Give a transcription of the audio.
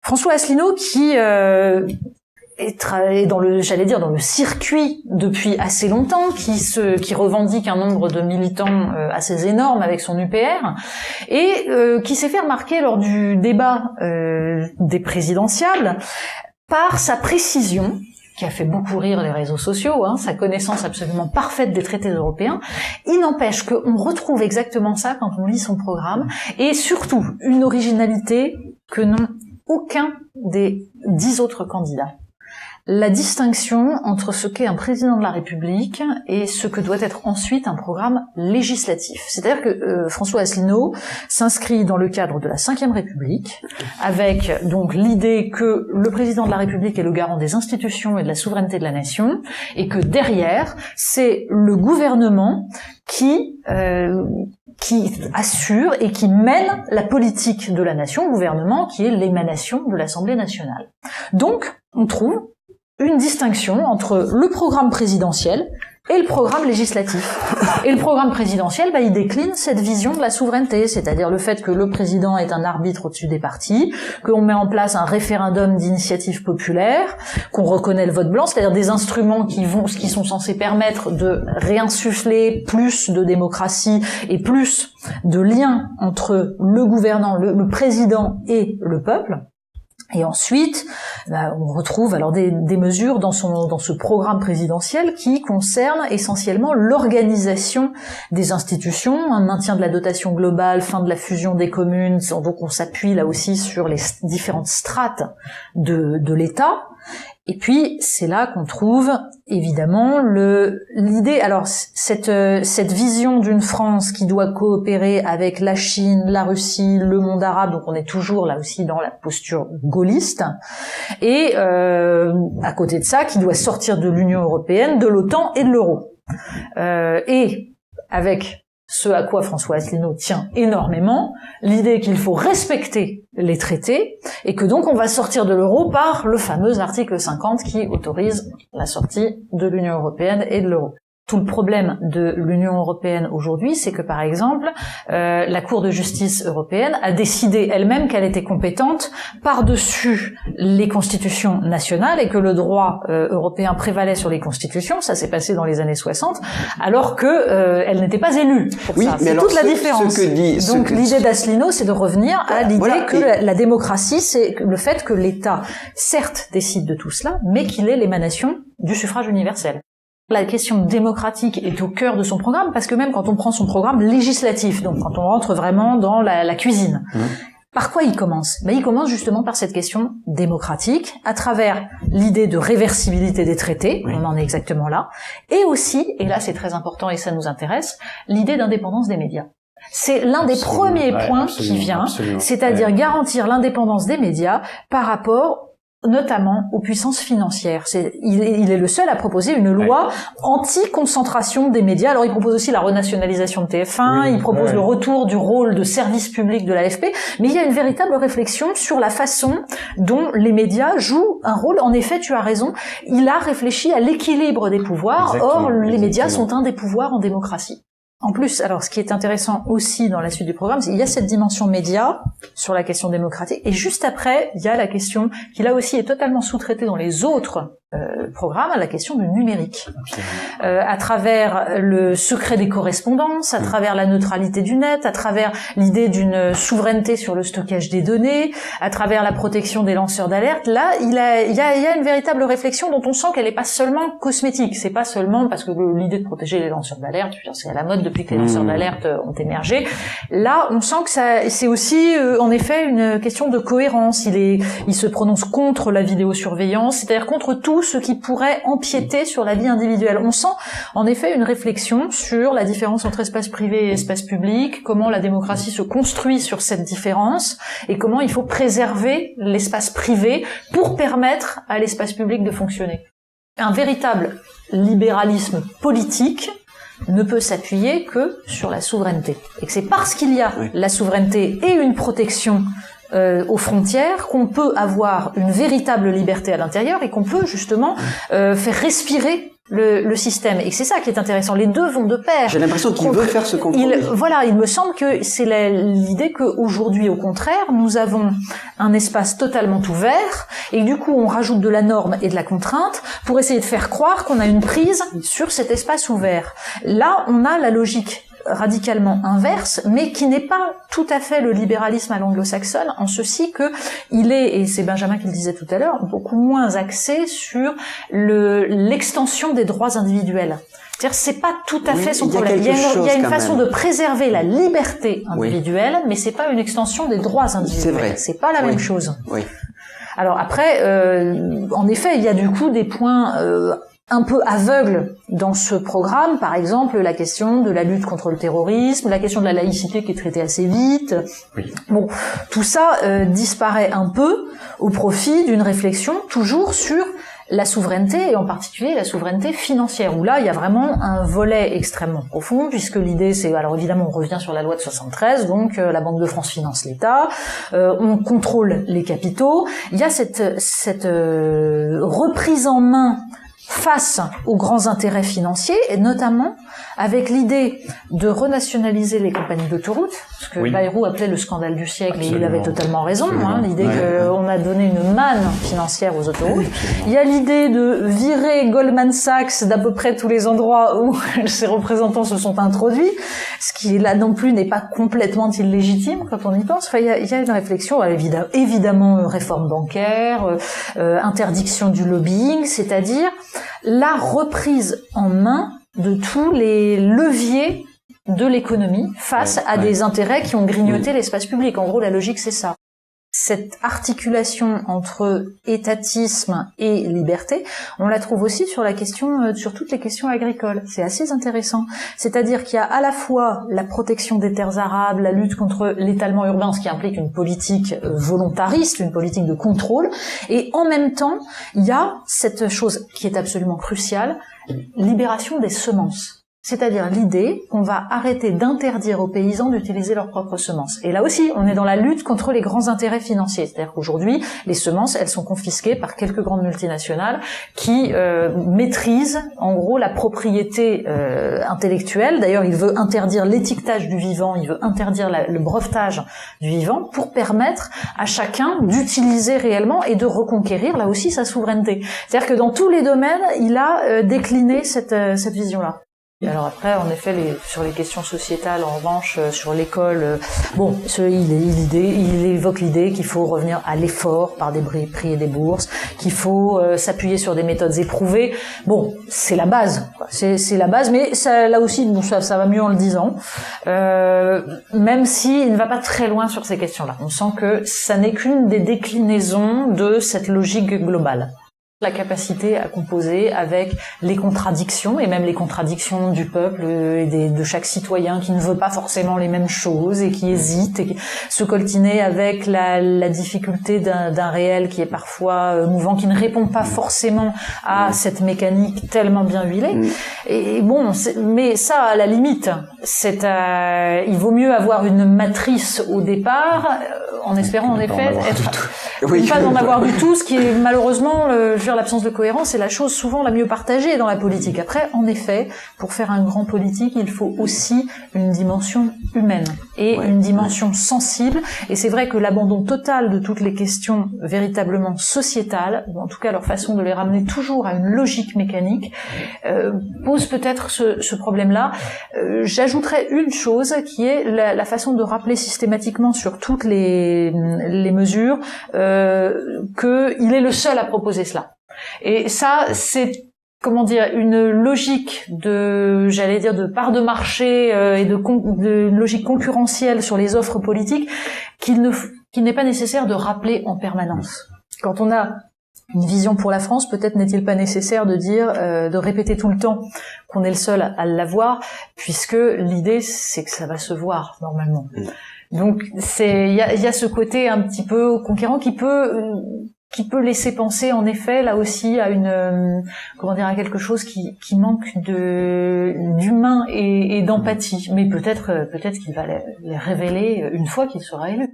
François Asselineau qui est dans le, j'allais dire, dans le circuit depuis assez longtemps, qui revendique un nombre de militants assez énorme avec son UPR, et qui s'est fait remarquer lors du débat des présidentiables par sa précision, qui a fait beaucoup rire les réseaux sociaux, sa connaissance absolument parfaite des traités européens. Il n'empêche qu'on retrouve exactement ça quand on lit son programme, et surtout une originalité que n'ont aucun des 10 autres candidats. La distinction entre ce qu'est un président de la République et ce que doit être ensuite un programme législatif. C'est-à-dire que François Asselineau s'inscrit dans le cadre de la Ve République, avec donc l'idée que le président de la République est le garant des institutions et de la souveraineté de la nation, et que derrière, c'est le gouvernement qui assure et qui mène la politique de la nation, gouvernement qui est l'émanation de l'Assemblée nationale. Donc, on trouve une distinction entre le programme présidentiel et le programme législatif. Et le programme présidentiel, il décline cette vision de la souveraineté, c'est-à-dire le fait que le président est un arbitre au-dessus des partis, qu'on met en place un référendum d'initiative populaire, qu'on reconnaît le vote blanc, c'est-à-dire des instruments qui sont censés permettre de réinsuffler plus de démocratie et plus de liens entre le gouvernant, le président et le peuple. Et ensuite, on retrouve alors des mesures dans ce programme présidentiel qui concernent essentiellement l'organisation des institutions, un maintien de la dotation globale, fin de la fusion des communes. Donc on s'appuie là aussi sur les différentes strates de l'État. Et puis c'est là qu'on trouve évidemment l'idée. Alors cette vision d'une France qui doit coopérer avec la Chine, la Russie, le monde arabe. Donc on est toujours là aussi dans la posture gaulliste. Et à côté de ça, qui doit sortir de l'Union européenne, de l'OTAN et de l'euro. Et avec ce à quoi François Asselineau tient énormément, l'idée qu'il faut respecter les traités, et que donc on va sortir de l'euro par le fameux article 50 qui autorise la sortie de l'Union européenne et de l'euro. Tout le problème de l'Union européenne aujourd'hui, c'est que par exemple, la Cour de justice européenne a décidé elle-même qu'elle était compétente par-dessus les constitutions nationales et que le droit européen prévalait sur les constitutions. Ça s'est passé dans les années 60, alors que elle n'était pas élue pour ça. C'est toute la différence. Donc l'idée d'Asselineau, c'est de revenir à l'idée que la démocratie, c'est le fait que l'État, certes, décide de tout cela, mais qu'il est l'émanation du suffrage universel. La question démocratique est au cœur de son programme, parce que même quand on prend son programme législatif, donc quand on rentre vraiment dans la cuisine, par quoi il commence ? Il commence justement par cette question démocratique, à travers l'idée de réversibilité des traités, on en est exactement là, et aussi, et là c'est très important et ça nous intéresse, l'idée d'indépendance des médias. C'est l'un des premiers points qui vient, c'est-à-dire garantir l'indépendance des médias par rapport notamment aux puissances financières. Il est le seul à proposer une loi anti-concentration des médias. Alors il propose aussi la renationalisation de TF1, il propose le retour du rôle de service public de l'AFP, mais il y a une véritable réflexion sur la façon dont les médias jouent un rôle. En effet, tu as raison, il a réfléchi à l'équilibre des pouvoirs. Or, les médias sont un des pouvoirs en démocratie. En plus, alors ce qui est intéressant aussi dans la suite du programme, c'est qu'il y a cette dimension média sur la question démocratique, et juste après, il y a la question qui là aussi est totalement sous-traitée dans les autres programmes, la question du numérique. À travers le secret des correspondances, à travers la neutralité du net, à travers l'idée d'une souveraineté sur le stockage des données, à travers la protection des lanceurs d'alerte, là, il y a une véritable réflexion dont on sent qu'elle n'est pas seulement cosmétique. C'est pas seulement parce que l'idée de protéger les lanceurs d'alerte, c'est à la mode depuis que les lanceurs d'alerte ont émergé. Là, on sent que c'est aussi, en effet, une question de cohérence. Il se prononce contre la vidéosurveillance, c'est-à-dire contre tout ce qui pourrait empiéter sur la vie individuelle. On sent en effet une réflexion sur la différence entre espace privé et espace public, comment la démocratie se construit sur cette différence et comment il faut préserver l'espace privé pour permettre à l'espace public de fonctionner. Un véritable libéralisme politique ne peut s'appuyer que sur la souveraineté. Et que c'est parce qu'il y a la souveraineté et une protection aux frontières qu'on peut avoir une véritable liberté à l'intérieur et qu'on peut justement faire respirer le système. Et c'est ça qui est intéressant. Les deux vont de pair. J'ai l'impression qu'il veut faire ce compromis. Il me semble que c'est l'idée qu'aujourd'hui, au contraire, nous avons un espace totalement ouvert et du coup, on rajoute de la norme et de la contrainte pour essayer de faire croire qu'on a une prise sur cet espace ouvert. Là, on a la logique radicalement inverse, mais qui n'est pas tout à fait le libéralisme à l'anglo-saxonne, en ceci que il est, et c'est Benjamin qui le disait tout à l'heure, beaucoup moins axé sur l'extension des droits individuels. C'est-à-dire, c'est pas tout à fait son problème. Il y a une façon de préserver la liberté individuelle, mais c'est pas une extension des droits individuels. C'est pas la même chose. Oui. Alors après, en effet, il y a du coup des points un peu aveugle dans ce programme, par exemple la question de la lutte contre le terrorisme, la question de la laïcité qui est traitée assez vite. Oui. Bon, tout ça disparaît un peu au profit d'une réflexion toujours sur la souveraineté, et en particulier la souveraineté financière, où là, il y a vraiment un volet extrêmement profond, puisque l'idée, c'est, alors évidemment, on revient sur la loi de 73, donc la Banque de France finance l'État, on contrôle les capitaux, il y a cette reprise en main face aux grands intérêts financiers, et notamment avec l'idée de renationaliser les compagnies d'autoroutes, ce que Bayrou appelait le scandale du siècle, et il avait totalement raison, l'idée qu'on a donné une manne financière aux autoroutes. Il y a l'idée de virer Goldman Sachs d'à peu près tous les endroits où ses représentants se sont introduits, ce qui là non plus n'est pas complètement illégitime quand on y pense. Enfin, il y a une réflexion, évidemment réforme bancaire, interdiction du lobbying, c'est-à-dire la reprise en main de tous les leviers de l'économie face à des intérêts qui ont grignoté l'espace public. En gros, la logique, c'est ça. Cette articulation entre étatisme et liberté, on la trouve aussi sur sur toutes les questions agricoles. C'est assez intéressant. C'est-à-dire qu'il y a à la fois la protection des terres arables, la lutte contre l'étalement urbain, ce qui implique une politique volontariste, une politique de contrôle, et en même temps, il y a cette chose qui est absolument cruciale, libération des semences. C'est-à-dire l'idée qu'on va arrêter d'interdire aux paysans d'utiliser leurs propres semences. Et là aussi, on est dans la lutte contre les grands intérêts financiers. C'est-à-dire qu'aujourd'hui, les semences, elles sont confisquées par quelques grandes multinationales qui maîtrisent, en gros, la propriété intellectuelle. D'ailleurs, il veut interdire l'étiquetage du vivant, il veut interdire le brevetage du vivant pour permettre à chacun d'utiliser réellement et de reconquérir, là aussi, sa souveraineté. C'est-à-dire que dans tous les domaines, il a décliné cette vision-là. Et alors après, en effet, sur les questions sociétales, en revanche, sur l'école, il évoque l'idée qu'il faut revenir à l'effort par des prix et des bourses, qu'il faut s'appuyer sur des méthodes éprouvées. Bon, c'est la base, quoi. C'est la base, mais ça, là aussi, bon, ça va mieux en le disant. Même si il ne va pas très loin sur ces questions-là. On sent que ça n'est qu'une des déclinaisons de cette logique globale. La capacité à composer avec les contradictions, et même les contradictions du peuple et de chaque citoyen qui ne veut pas forcément les mêmes choses et qui hésite, et qui se coltiner avec la difficulté d'un réel qui est parfois mouvant, qui ne répond pas forcément à cette mécanique tellement bien huilée. Et bon, mais ça, à la limite, il vaut mieux avoir une matrice au départ, en espérant en effet pas en avoir du tout, ce qui est malheureusement l'absence de cohérence est la chose souvent la mieux partagée dans la politique. Après, en effet, pour faire un grand politique, il faut aussi une dimension humaine et une dimension sensible. Et c'est vrai que l'abandon total de toutes les questions véritablement sociétales, ou en tout cas leur façon de les ramener toujours à une logique mécanique, pose peut-être ce problème-là. J'ajouterais une chose qui est la façon de rappeler systématiquement sur toutes les mesures qu'il est le seul à proposer cela. Et ça, c'est, comment dire, une logique de part de marché et de logique concurrentielle sur les offres politiques qu'il n'est pas nécessaire de rappeler en permanence. Quand on a une vision pour la France, peut-être n'est-il pas nécessaire de dire, de répéter tout le temps qu'on est le seul à l'avoir, puisque l'idée, c'est que ça va se voir, normalement. Donc, il y a ce côté un petit peu conquérant qui peut laisser penser, en effet, là aussi, à à quelque chose qui manque d'humain et d'empathie. Mais peut-être qu'il va les révéler une fois qu'il sera élu.